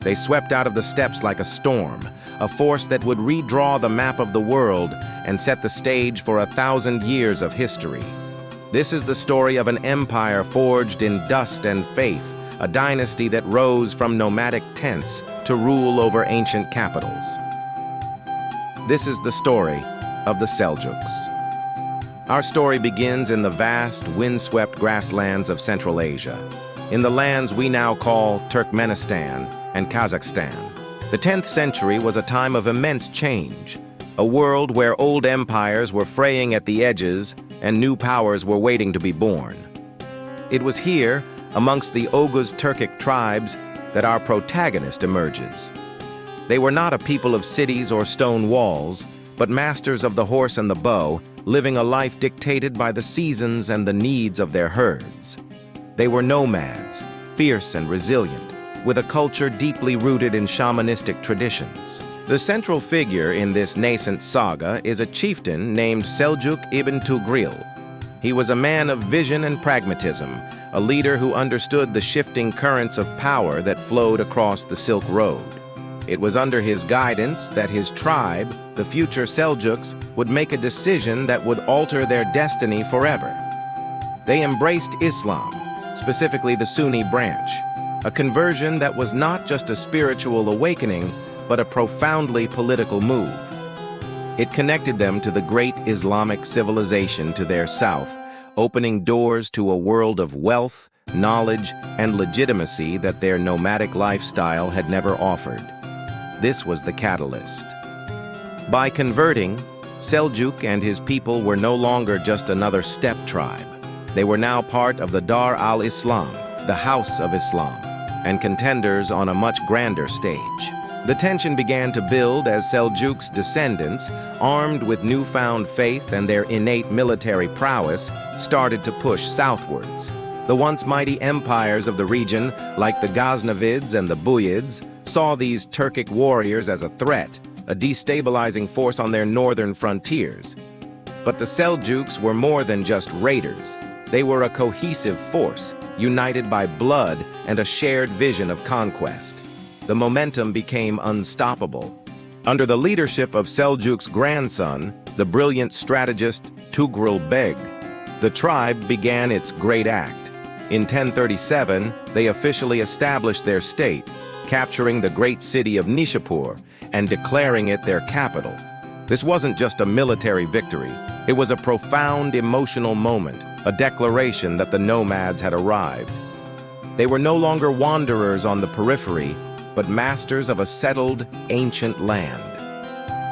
They swept out of the steppes like a storm, a force that would redraw the map of the world and set the stage for 1,000 years of history. This is the story of an empire forged in dust and faith, a dynasty that rose from nomadic tents to rule over ancient capitals. This is the story of the Seljuks. Our story begins in the vast, windswept grasslands of Central Asia, in the lands we now call Turkmenistan and Kazakhstan. The 10th century was a time of immense change, a world where old empires were fraying at the edges and new powers were waiting to be born. It was here, amongst the Oghuz Turkic tribes, that our protagonist emerges. They were not a people of cities or stone walls, but masters of the horse and the bow, living a life dictated by the seasons and the needs of their herds. They were nomads, fierce and resilient, with a culture deeply rooted in shamanistic traditions. The central figure in this nascent saga is a chieftain named Seljuk ibn Tughril. He was a man of vision and pragmatism, a leader who understood the shifting currents of power that flowed across the Silk Road. It was under his guidance that his tribe, the future Seljuks, would make a decision that would alter their destiny forever. They embraced Islam, specifically the Sunni branch, a conversion that was not just a spiritual awakening, but a profoundly political move. It connected them to the great Islamic civilization to their south, opening doors to a world of wealth, knowledge, and legitimacy that their nomadic lifestyle had never offered. This was the catalyst. By converting, Seljuk and his people were no longer just another steppe tribe. They were now part of the Dar al-Islam, the House of Islam, and contenders on a much grander stage. The tension began to build as Seljuks' descendants, armed with newfound faith and their innate military prowess, started to push southwards. The once mighty empires of the region, like the Ghaznavids and the Buyids, saw these Turkic warriors as a threat, a destabilizing force on their northern frontiers. But the Seljuks were more than just raiders. They were a cohesive force, united by blood and a shared vision of conquest. The momentum became unstoppable. Under the leadership of Seljuk's grandson, the brilliant strategist Tughril Beg, the tribe began its great act. In 1037, they officially established their state, capturing the great city of Nishapur and declaring it their capital. This wasn't just a military victory. It was a profound emotional moment, a declaration that the nomads had arrived. They were no longer wanderers on the periphery, but masters of a settled, ancient land.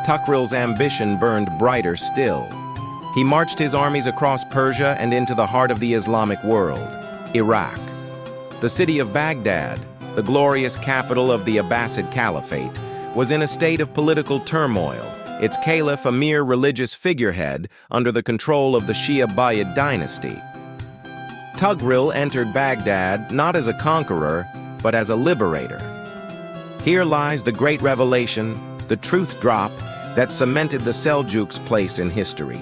Tughril's ambition burned brighter still. He marched his armies across Persia and into the heart of the Islamic world, Iraq. The city of Baghdad, the glorious capital of the Abbasid Caliphate, was in a state of political turmoil, its caliph a mere religious figurehead under the control of the Shia Buyid dynasty. Tughril entered Baghdad not as a conqueror, but as a liberator. Here lies the great revelation, the truth drop that cemented the Seljuks' place in history.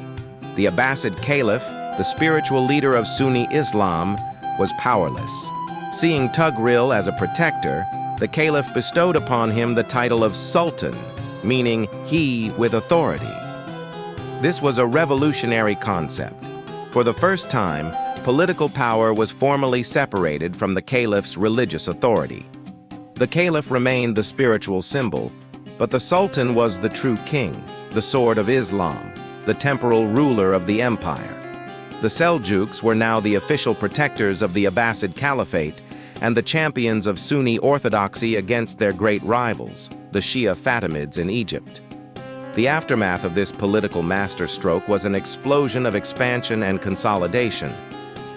The Abbasid Caliph, the spiritual leader of Sunni Islam, was powerless. Seeing Tughril as a protector, the Caliph bestowed upon him the title of Sultan, meaning he with authority. This was a revolutionary concept. For the first time, political power was formally separated from the Caliph's religious authority. The Caliph remained the spiritual symbol, but the Sultan was the true king, the sword of Islam, the temporal ruler of the empire. The Seljuks were now the official protectors of the Abbasid Caliphate and the champions of Sunni orthodoxy against their great rivals, the Shia Fatimids in Egypt. The aftermath of this political masterstroke was an explosion of expansion and consolidation.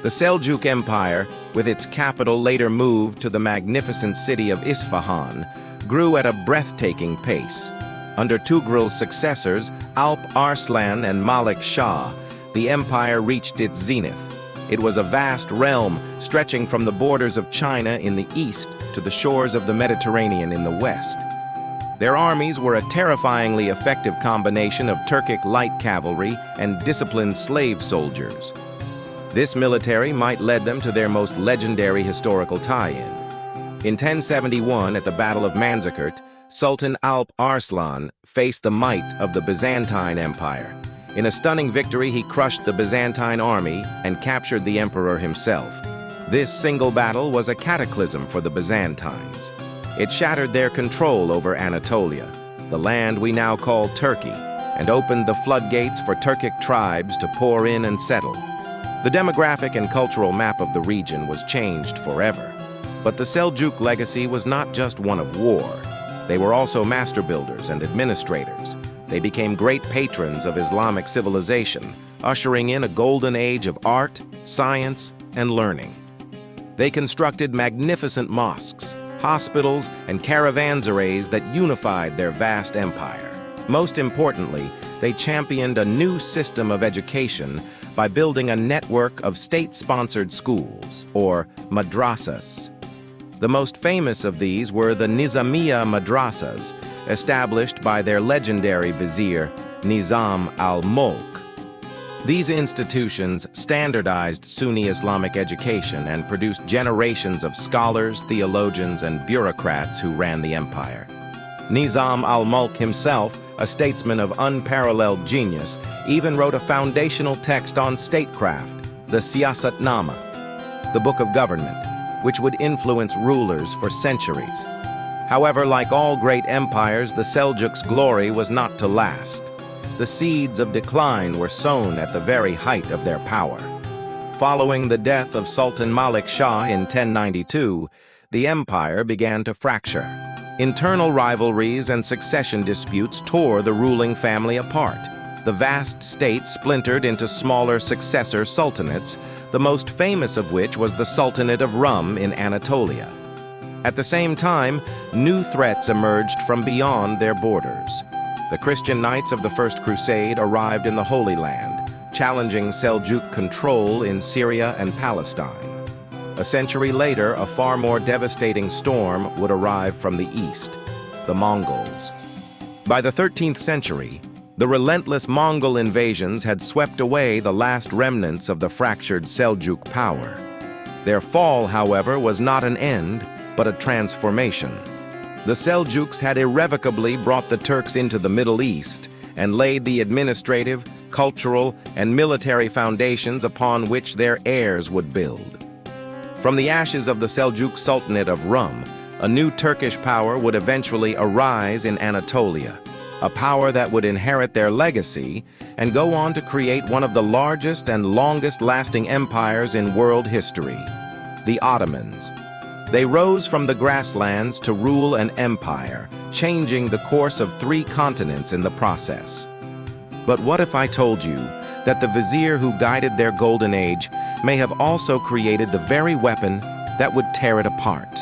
The Seljuk Empire, with its capital later moved to the magnificent city of Isfahan, grew at a breathtaking pace. Under Tughril's successors, Alp Arslan and Malik Shah, the empire reached its zenith. It was a vast realm stretching from the borders of China in the east to the shores of the Mediterranean in the west. Their armies were a terrifyingly effective combination of Turkic light cavalry and disciplined slave soldiers. This military might lead them to their most legendary historical tie-in. In 1071, at the Battle of Manzikert, Sultan Alp Arslan faced the might of the Byzantine Empire. In a stunning victory, he crushed the Byzantine army and captured the emperor himself. This single battle was a cataclysm for the Byzantines. It shattered their control over Anatolia, the land we now call Turkey, and opened the floodgates for Turkic tribes to pour in and settle. The demographic and cultural map of the region was changed forever. But the Seljuk legacy was not just one of war. They were also master builders and administrators. They became great patrons of Islamic civilization, ushering in a golden age of art, science, and learning. They constructed magnificent mosques, hospitals, and caravanserais that unified their vast empire. Most importantly, they championed a new system of education by building a network of state-sponsored schools, or madrasas. The most famous of these were the Nizamiya madrasas, established by their legendary vizier, Nizam al-Mulk. These institutions standardized Sunni Islamic education and produced generations of scholars, theologians, and bureaucrats who ran the empire. Nizam al-Mulk himself, a statesman of unparalleled genius, even wrote a foundational text on statecraft, the Siyasatnama, the Book of Government, which would influence rulers for centuries. However, like all great empires, the Seljuks' glory was not to last. The seeds of decline were sown at the very height of their power. Following the death of Sultan Malik Shah in 1092, the empire began to fracture. Internal rivalries and succession disputes tore the ruling family apart. The vast state splintered into smaller successor sultanates, the most famous of which was the Sultanate of Rum in Anatolia. At the same time, new threats emerged from beyond their borders. The Christian Knights of the First Crusade arrived in the Holy Land, challenging Seljuk control in Syria and Palestine. A century later, a far more devastating storm would arrive from the east, the Mongols. By the 13th century, the relentless Mongol invasions had swept away the last remnants of the fractured Seljuk power. Their fall, however, was not an end, but a transformation. The Seljuks had irrevocably brought the Turks into the Middle East and laid the administrative, cultural, and military foundations upon which their heirs would build. From the ashes of the Seljuk Sultanate of Rum, a new Turkish power would eventually arise in Anatolia, a power that would inherit their legacy and go on to create one of the largest and longest-lasting empires in world history, the Ottomans. They rose from the grasslands to rule an empire, changing the course of 3 continents in the process. But what if I told you that the vizier who guided their golden age may have also created the very weapon that would tear it apart?